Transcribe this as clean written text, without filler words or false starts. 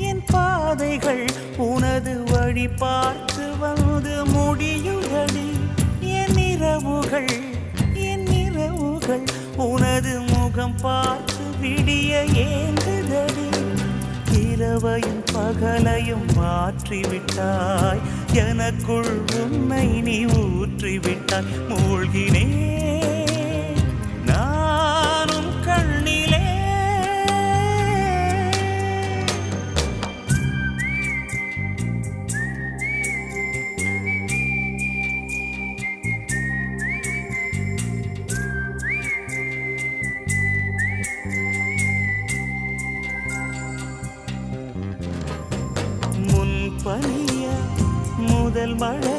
என் பாதைகள் உனது வழி பார்த்து வந்து முடியுதடி. என் இரவுகள் உனது முகம் பார்த்து விடிய ஏங்குதடி. இரவையும் பகலையும் மாற்றிவிட்டாய், எனக்குள் உன்னை நீ ஊற்றிவிட்டாய். மூழ்கினேன் நானும் கண்ணிலே. பனிய முதல் மழை